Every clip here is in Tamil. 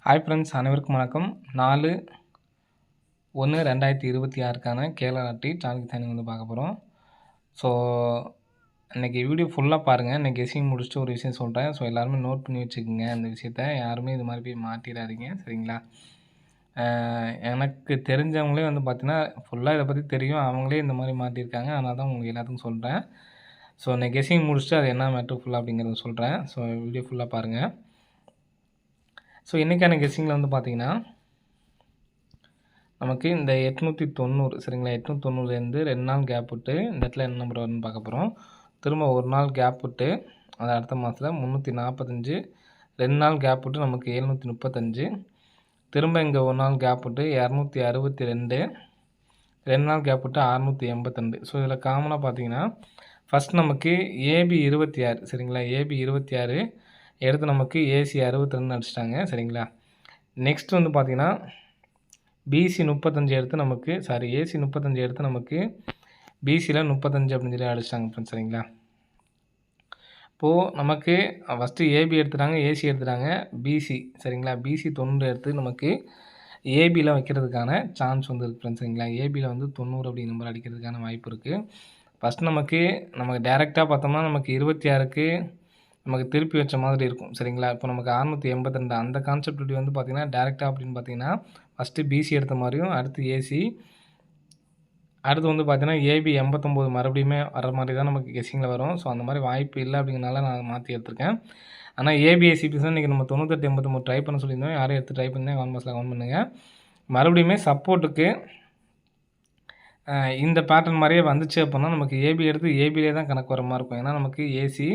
ஹாய் ஃப்ரெண்ட்ஸ், அனைவருக்கும் வணக்கம். 4/1/2026க்கான கேரளா லாட்டரி சார்ஜ் தனி பார்க்க போகிறோம். ஸோ இன்றைக்கி வீடியோ ஃபுல்லாக பாருங்கள். இன்றைக்கி கெஸ்ஸிங் முடிச்சுட்டு ஒரு விஷயம் சொல்கிறேன். ஸோ எல்லாருமே நோட் பண்ணி வச்சுக்கோங்க. இந்த விஷயத்த யாருமே இது மாதிரி போய் மாட்டிடாதீங்க, சரிங்களா? எனக்கு தெரிஞ்சவங்களே பார்த்தீங்கன்னா ஃபுல்லாக இதை பற்றி தெரியும். அவங்களே இந்த மாதிரி மாட்டியிருக்காங்க. அதனால தான் உங்களுக்கு எல்லாத்துக்கும் சொல்கிறேன். ஸோ இன்றைக்கி கெஸ்ஸிங் முடிச்சுட்டு அது என்ன மேட்ரு ஃபுல்லாக அப்படிங்கிறத சொல்கிறேன். ஸோ வீடியோ ஃபுல்லாக பாருங்கள். ஸோ இன்றைக்கான கெஸ்ஸிங்கில் பார்த்தீங்கன்னா நமக்கு இந்த 890, சரிங்களா? 890லேருந்து 2 நாள் கேப் விட்டு இந்த இடத்துல என்ன நம்பர் வரும்னு பார்க்க போகிறோம். திரும்ப ஒரு நாள் கேப் விட்டு அது அடுத்த மாதத்தில் 345, 2 நாள் கேப் விட்டு நமக்கு 735, திரும்ப இங்கே ஒரு நாள் கேப் விட்டு 262, 2 நாள் கேப் விட்டு 682. ஸோ இதில் காமனாக பார்த்தீங்கன்னா ஃபஸ்ட் நமக்கு ஏபி 26, சரிங்களா? ஏபி 26 எடுத்து நமக்கு ஏசி 62 அடிச்சிட்டாங்க, சரிங்களா? நெக்ஸ்ட் பார்த்தீங்கன்னா பிசி 35 எடுத்து நமக்கு ஏசி 35 எடுத்து நமக்கு பிசியில் 35 அப்படின்னு சொல்லி அடிச்சிட்டாங்க ஃப்ரெண்ட்ஸ், சரிங்களா? இப்போது நமக்கு ஃபஸ்ட்டு ஏபி எடுத்துட்டாங்க, ஏசி எடுத்துட்டாங்க, பிசி, சரிங்களா? பிசி 90 எடுத்து நமக்கு ஏபியில் வைக்கிறதுக்கான சான்ஸ் இருக்குது ஃப்ரெண்ட்ஸ், சரிங்களா? ஏபியில் 90 அப்படிங்கிற நம்பர் அடிக்கிறதுக்கான வாய்ப்பு இருக்குது. ஃபஸ்ட் நமக்கு டேரெக்டாக பார்த்தோம்னா நமக்கு 26க்கு நமக்கு திருப்பி வச்ச மாதிரி இருக்கும், சரிங்களா? இப்போ நமக்கு 682 அந்த கான்செப்ட் இப்படி பார்த்திங்கன்னா டேரெக்டாக அப்படின்னு பார்த்தீங்கன்னா ஃபஸ்ட்டு பிசி எடுத்த மாதிரியும் அடுத்து ஏசி, அடுத்து பார்த்தீங்கன்னா ஏபி 89 மறுபடியுமே வர மாதிரி தான் நமக்கு கெஸ்ஸிங்கில் வரும். ஸோ அந்த மாதிரி வாய்ப்பு இல்லை அப்படிங்கிறனால நான் மாற்றி எடுத்திருக்கேன். ஆனால் ஏபிஎஸ்சிபிஸ் தான் இன்றைக்கி நம்ம 98, 83 ட்ரை பண்ண சொல்லியிருந்தோம். யாரும் எடுத்து ட்ரை பண்ணி கமெண்ட் பாக்ஸில் கமெண்ட் பண்ணுங்கள். மறுபடியுமே சப்போர்ட்டுக்கு இந்த பேட்டர்ன் மாதிரியே வந்துச்சு அப்படின்னா நமக்கு ஏபி எடுத்து ஏபிலே தான் கணக்கு வர மாதிரி இருக்கும். ஏன்னா நமக்கு ஏசி,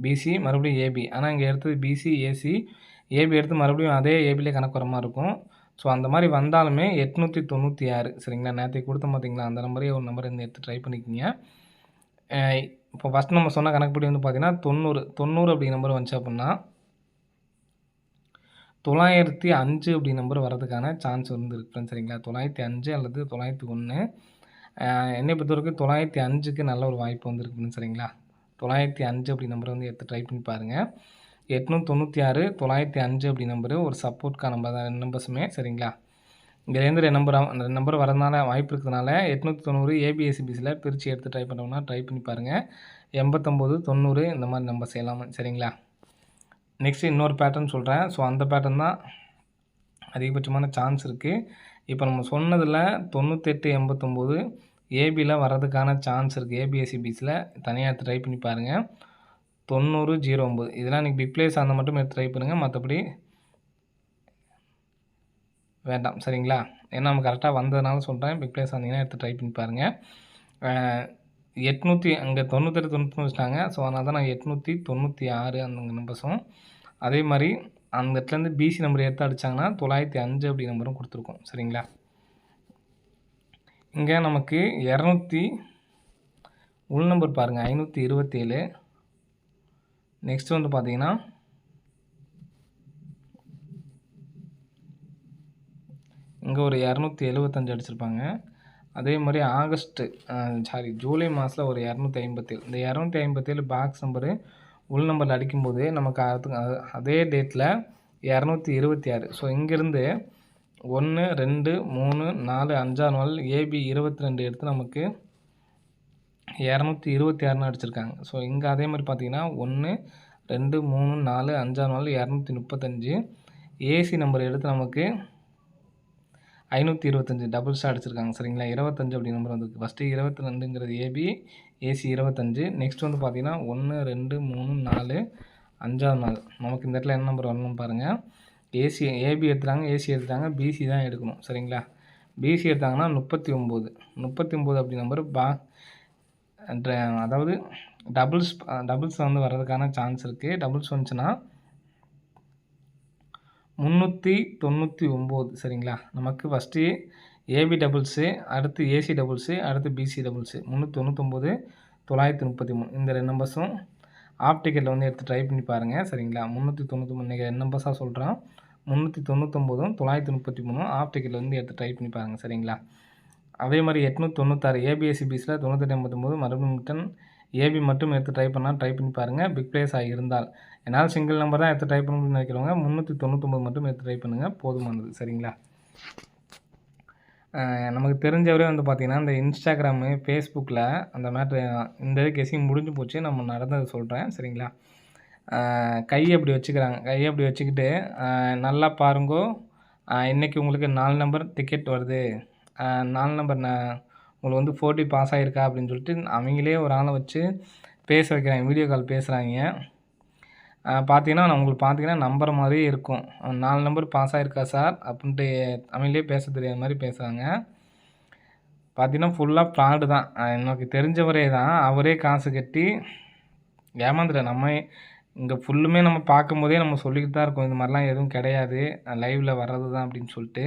பிசி, மறுபடியும் ஏபி. ஆனால் இங்கே எடுத்தது பிசி, ஏசி, ஏபி எடுத்து மறுபடியும் அதே ஏபிலே கணக்கு வர மாதிரி இருக்கும். ஸோ அந்த மாதிரி வந்தாலுமே 896, சரிங்களா? நேற்றைக்கு கொடுத்தோம் பார்த்தீங்களா, அந்த நம்பரே ஒரு நம்பர் எடுத்து ட்ரை பண்ணிக்கிங்க. இப்போ ஃபஸ்ட் நம்ம சொன்ன கணக்குப்படி பார்த்தீங்கன்னா 90 அப்படி நம்பர் வந்துச்சு அப்படின்னா 905 அப்படி நம்பர் வரதுக்கான சான்ஸ் இருக்குது, சரிங்களா? 905 அல்லது 901. என்னை பொறுத்தவரைக்கும் 905க்கு நல்ல ஒரு வாய்ப்பு வந்துருக்குன்னு, சரிங்களா? 905 அப்படி நம்பரை எடுத்து ட்ரை பண்ணி பாருங்கள். 896, 905 அப்படி நம்பரு ஒரு சப்போர்ட்கான நம்பர் தான், 2 நம்பர்ஸுமே, சரிங்களா? இங்கேருந்து 2 நம்பர் வரதுனால வாய்ப்பு இருக்கிறதுனால 890 ஏபிஎஸ்சிபிஸில் பிரித்து எடுத்து ட்ரை பண்ணுறோம்னா ட்ரை பண்ணி பாருங்கள். 89, 90 இந்த மாதிரி நம்பர்ஸ் எல்லாமே, சரிங்களா? நெக்ஸ்ட்டு இன்னொரு பேட்டர்ன் சொல்கிறேன். ஸோ அந்த பேட்டர்ன் தான் அதிகபட்சமான சான்ஸ் இருக்குது. இப்போ நம்ம சொன்னதில் 98, 89 ஏபியில் வர்றதுக்கான சான்ஸ் இருக்குது. ஏபிஎஸ்சிபிஸில் தனியாக எடுத்து ட்ரை பண்ணி பாருங்கள். 90, 09 இதெல்லாம் இன்றைக்கி பிக் பிளேஸ் அந்த மட்டும் எடுத்து ட்ரை பண்ணுங்கள். மற்றபடி வேண்டாம், சரிங்களா? ஏன்னா நம்ம கரெக்டாக வந்ததுனால சொல்கிறேன். பிக் பிளேஸ் வந்தீங்கன்னா எடுத்து ட்ரை பண்ணி பாருங்கள். 800 அங்கே 98, 99 வச்சுட்டாங்க. ஸோ அதனால தான் நான் 896 அந்த நம்பர்ஸும், அதே மாதிரி அந்த இடத்துலேருந்து பிசி நம்பர் எடுத்து அடித்தாங்கன்னா 905 அப்படி நம்பரும் கொடுத்துருக்கோம், சரிங்களா? இங்கே நமக்கு 200 உள் நம்பர் பாருங்கள், 527. நெக்ஸ்ட் பார்த்தீங்கன்னா இங்கே ஒரு 275 அடிச்சிருப்பாங்க. அதே மாதிரி ஜூலை மாதத்தில் ஒரு 257. இந்த 257 பாக்ஸ் நம்பரு உள் நம்பரில் அடிக்கும்போது நமக்கு அதே டேட்டில் 226. ஸோ இங்கேருந்து 1, 2, 3, 4, 5 நாள் ஏபி 22 எடுத்து நமக்கு 226 அடிச்சிருக்காங்க. ஸோ இங்கே அதே மாதிரி பார்த்தீங்கன்னா 1, 2, 3, 4, 5 நாள் 235 ஏசி நம்பர் எடுத்து நமக்கு 525 டபுள்ஸாக அடிச்சிருக்காங்க, சரிங்களா? 25 அப்படி நம்பர் வந்துருக்கு. ஃபஸ்ட்டு 22ங்கிறது ஏபி, ஏசி 25. நெக்ஸ்ட் பார்த்தீங்கன்னா 1, 2, 3, 4, 5 நாள் நமக்கு இந்த இடத்துல என்ன நம்பர் வரணும்னு பாருங்கள். ஏபி எடுத்துட்டாங்க, ஏசி எடுத்துட்டாங்க, பிசி தான் எடுக்கணும், சரிங்களா? பிசி எடுத்தாங்கன்னா 39 அப்படி நம்பர் அதாவது டபுள்ஸ் வர்றதுக்கான சான்ஸ் இருக்குது. டபுள்ஸ் வந்துச்சுன்னா 399, சரிங்களா? நமக்கு ஃபஸ்ட்டு ஏபி டபுள்ஸு, அடுத்து ஏசி டபுள்ஸு, அடுத்து பிசி டபுள்ஸு 399, 933 இந்த 2 நம்பர்ஸும் ஆப்டிக்கலில் எடுத்து ட்ரை பண்ணி பாருங்கள், சரிங்களா? 399 இன்றைக்கி 2 நம்பர்ஸாக சொல்கிறோம். 399, 933 ஆப்டிக்கலில் எடுத்து ட்ரை பண்ணி பாருங்கள், சரிங்களா? அதே மாதிரி 896 ஏபிஎஸ்சிபிஸில் 98, 89 மறுபடியும் ஏபி மட்டும் எடுத்து ட்ரை பண்ணி பாருங்கள். பிக் பிளேஸ் இருந்தால் என்னால் சிங்கிள் நம்பர் தான் எடுத்து ட்ரை பண்ணணும்னு நினைக்கிறவங்க 399 மட்டும் எடுத்து ட்ரை பண்ணுங்கள், போதுமானது. சரிங்களா? நமக்கு தெரிஞ்சவரே வந்து பார்த்திங்கன்னா, இந்த இன்ஸ்டாகிராமு, ஃபேஸ்புக்கில் அந்த மேட்ரு இந்த கெஸ்ஸிங் முடிஞ்சு போச்சு. நம்ம நடந்ததை சொல்கிறேன். சரிங்களா? கையை அப்படி வச்சுக்கிறாங்க. கையை அப்படி வச்சுக்கிட்டு நல்லா பாருங்கோ, இன்றைக்கி உங்களுக்கு 4 நம்பர் டிக்கெட் வருது, 4 நம்பர் உங்களுக்கு வந்து 4D பாஸ் ஆகிருக்கா அப்படின்னு சொல்லிட்டு அவங்களே ஒரு ஆளை வச்சு பேச வைக்கிறாங்க. வீடியோ கால் பேசுகிறாங்க. பார்த்தீங்கன்னா உங்களுக்கு பார்த்தீங்கன்னா நம்புற மாதிரியே இருக்கும். 4 நம்பர் பாஸ் ஆகிருக்கா சார் அப்படின்ட்டு அவங்களே பேச தெரியாத மாதிரி பேசுகிறாங்க. பார்த்தீங்கன்னா ஃபுல்லாக ஃப்ராடு தான். எனக்கு தெரிஞ்சவரே தான். அவரே காசு கட்டி ஏமாந்துட்டார். நம்ம இங்கே ஃபுல்லுமே நம்ம பார்க்கும்போதே நம்ம சொல்லிக்கிட்டு தான் இருக்கோம், இந்த மாதிரிலாம் எதுவும் கிடையாது, லைவில் வர்றது தான் அப்படின்னு சொல்லிட்டு.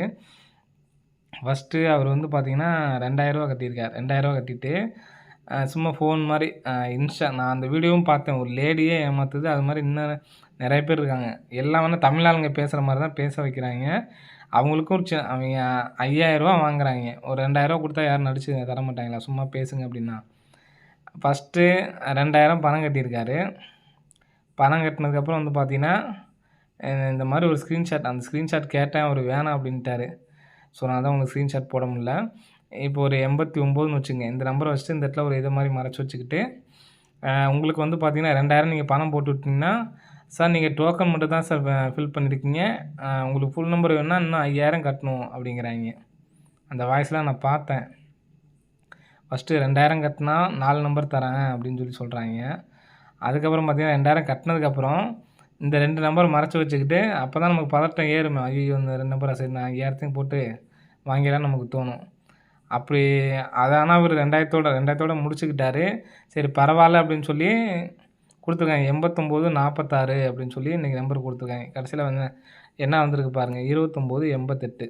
ஃபஸ்ட்டு அவர் வந்து பார்த்திங்கன்னா 2000 கட்டியிருக்கார். 2000 கட்டிட்டு சும்மா ஃபோன் மாதிரி நான் அந்த வீடியோவும் பார்த்தேன். ஒரு லேடியே ஏமாத்துது. அது மாதிரி இன்னும் நிறைய பேர் இருக்காங்க. எல்லாம் வந்து தமிழ் ஆளுங்க பேசுகிற மாதிரி தான் பேச வைக்கிறாங்க. அவங்களுக்கும் அவங்க 5000 வாங்குறாங்க. ஒரு 2000 கொடுத்தா யாரும் நடிச்சு தர மாட்டாங்களா, சும்மா பேசுங்க அப்படின்னா. ஃபஸ்ட்டு 2000 பணம் கட்டியிருக்காரு. பணம் கட்டினதுக்கப்புறம் வந்து பார்த்திங்கன்னா இந்த மாதிரி ஒரு ஸ்க்ரீன்ஷாட், அந்த ஸ்க்ரீன்ஷாட் கேட்டேன், அவர் வேணாம் அப்படின்ட்டாரு. ஸோ நான் தான் உங்களுக்கு ஸ்க்ரீன்ஷாட் போட முடியல. இப்போ ஒரு 89ன்னு வச்சுங்க. இந்த நம்பரை வச்சுட்டு இந்த இடத்துல ஒரு இதை மாதிரி மறைச்சி வச்சுக்கிட்டு உங்களுக்கு வந்து பார்த்திங்கன்னா 2000 நீங்கள் பணம் போட்டு விட்டிங்கன்னா, சார் நீங்கள் டோக்கன் மட்டும் தான் சார் ஃபில் பண்ணியிருக்கீங்க, உங்களுக்கு ஃபுல் நம்பர் வேணுன்னா இன்னும் 5000 கட்டணும் அப்படிங்கிறாங்க. அந்த வாய்ஸ்லாம் நான் பார்த்தேன். ஃபஸ்ட்டு 2000 கட்டினா 4 நம்பர் தரேன் அப்படின்னு சொல்லி சொல்கிறாங்க. அதுக்கப்புறம் பார்த்திங்கன்னா 2000 கட்டினதுக்கப்புறம் இந்த 2 நம்பர் மறைச்சி வச்சுக்கிட்டு அப்போ தான் நமக்கு பதட்டம் ஏறுமே. ஐயோ இந்த 2 நம்பரை சரி நான் 5000 போட்டு வாங்கிடலான்னு நமக்கு தோணும். அப்படி அதை ஆனால் அவர் 2000 முடிச்சுக்கிட்டாரு. சரி பரவாயில்ல அப்படின்னு சொல்லி கொடுத்துருக்காங்க. 8946 அப்படின்னு சொல்லி இன்றைக்கி நம்பர் கொடுத்துருக்காங்க. கடைசியில் வந்து என்ன வந்திருக்கு பாருங்கள், 2988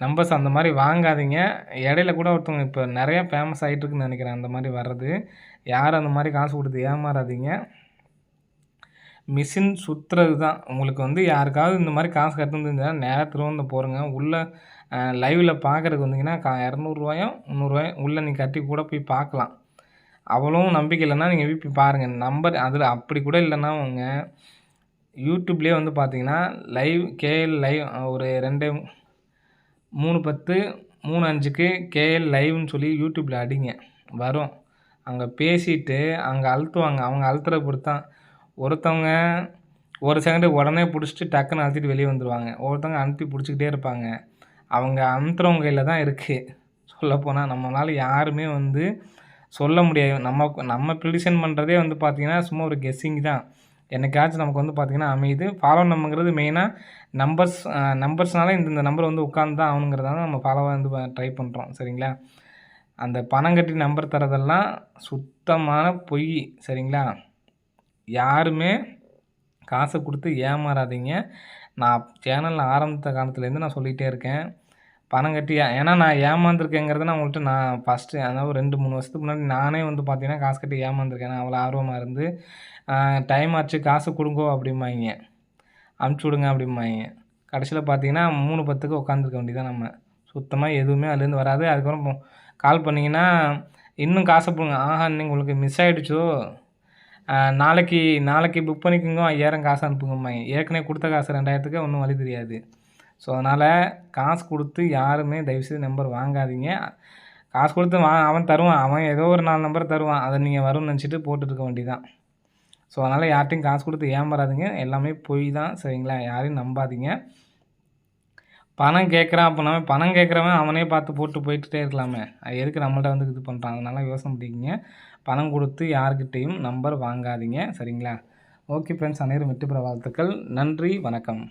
நம்பர்ஸ். அந்த மாதிரி வாங்காதீங்க. இடையில கூட ஒருத்தவங்க இப்போ நிறையா ஃபேமஸ் ஆகிட்டுருக்குன்னு நினைக்கிறேன் அந்த மாதிரி வர்றது. யாரும் அந்த மாதிரி காசு கொடுத்து ஏமாறாதீங்க. மிஷின் சுற்றுறது தான். உங்களுக்கு வந்து யாருக்காவது இந்த மாதிரி காசு கட்டுனதுன்னா நேராக திருவந்த போகிறங்க. உள்ளே லைவில் பார்க்குறதுக்கு வந்தீங்கன்னா 200 300 உள்ளே நீங்கள் கட்டி கூட போய் பார்க்கலாம். அவ்வளவும் நம்பிக்கை இல்லைன்னா நீங்கள் போய் பாருங்கள். நம்பர் அதில் அப்படி கூட இல்லைன்னா அவங்க யூடியூப்லேயே வந்து பார்த்தீங்கன்னா கேஎல் லைவ் ஒரு 310 35க்கு கேஎல் லைவ்னு சொல்லி யூடியூப்பில் அடிங்க, வரும். அங்கே பேசிட்டு அங்கே அழுத்துவாங்க. அவங்க அழுத்துறத பொறுத்து தான். ஒருத்தவங்க ஒரு செகண்டு உடனே பிடிச்சிட்டு டக்குன்னு அழுத்திட்டு வெளியே வந்துடுவாங்க. ஒருத்தவங்க அனுப்பி பிடிச்சிக்கிட்டே இருப்பாங்க. அவங்க அனுப்புகிறவங்க கையில் தான் இருக்குது. சொல்லப்போனால் நம்மளால் யாருமே வந்து சொல்ல முடியாது. நம்ம ப்ரிடிக்ஷன் பண்ணுறதே வந்து பார்த்திங்கன்னா சும்மா ஒரு கெஸ்ஸிங் தான். என்னைக்காச்சும் நமக்கு வந்து பார்த்திங்கன்னா அமையுது. ஃபாலோ நம்மங்கிறது மெயினாக நம்பர்ஸ்னால இந்த நம்பர் வந்து உட்காந்து தான் ஆகணுங்கிறதால நம்ம ஃபாலோவாக வந்து ட்ரை பண்ணுறோம். சரிங்களா? அந்த பணம் கட்டி நம்பர் தரதெல்லாம் சுத்தமான பொய். சரிங்களா? யாருமே காசை கொடுத்து ஏமாறாதீங்க. நான் சேனலில் ஆரம்பித்த காலத்துலேருந்து நான் சொல்லிகிட்டே இருக்கேன். பணம் கட்டி ஏன்னா நான் ஏமாந்துருக்கேங்கிறத நான் உங்கள்கிட்ட நான் ஃபஸ்ட்டு அதாவது 2-3 வருஷத்துக்கு முன்னாடி நானே வந்து பார்த்தீங்கன்னா காசு கட்டி ஏமாந்துருக்கேன். நான் அவ்வளோ ஆர்வமாக இருந்து டைம் ஆச்சு காசு கொடுங்கோ அப்படிம்பாங்க, அனுப்பிச்சி விடுங்க அப்படிம்பாங்க. கடைசியில் பார்த்தீங்கன்னா 3:10க்கு உட்காந்துருக்க வேண்டியதான் நம்ம. சுத்தமாக எதுவுமே அதுலேருந்து வராது. அதுக்கப்புறம் கால் பண்ணிங்கன்னா இன்னும் காசை போடுங்க. ஆஹா இன்னைக்கு உங்களுக்கு மிஸ் ஆகிடுச்சோ, நாளைக்கு புக் பண்ணிக்கோங்க, 5000 காசு அனுப்புங்கம்மாங்க. ஏற்கனவே கொடுத்த காசு 2000க்கு ஒன்றும் வழி தெரியாது. ஸோ அதனால் காசு கொடுத்து யாருமே தயவுசெய்து நம்பர் வாங்காதீங்க. காசு கொடுத்து அவன் தருவான், அவன் ஏதோ ஒரு 4 நம்பர் தருவான், அதை நீங்கள் வரும்னு நினச்சிட்டு போட்டுருக்க வேண்டியதான். ஸோ அதனால் யார்ட்டையும் காசு கொடுத்து ஏமாறாதீங்க. எல்லாமே பொய் தான். சரிங்களா? யாரையும் நம்பாதீங்க. பணம் கேட்குறான் அப்படின்னா பணம் கேட்குறவன் அவனே பார்த்து போட்டு போயிட்டே இருக்கலாமே, அது எதுக்கு நம்மள்ட்ட வந்து இது பண்ணுறான்? அதனால் யோசனை பண்ணிக்கிங்க. பணம் கொடுத்து யார்கிட்டையும் நம்பர் வாங்காதீங்க. சரிங்களா? ஓகே ஃப்ரெண்ட்ஸ், அனைவரும் வெற்றி பெற வாழ்த்துக்கள். நன்றி, வணக்கம்.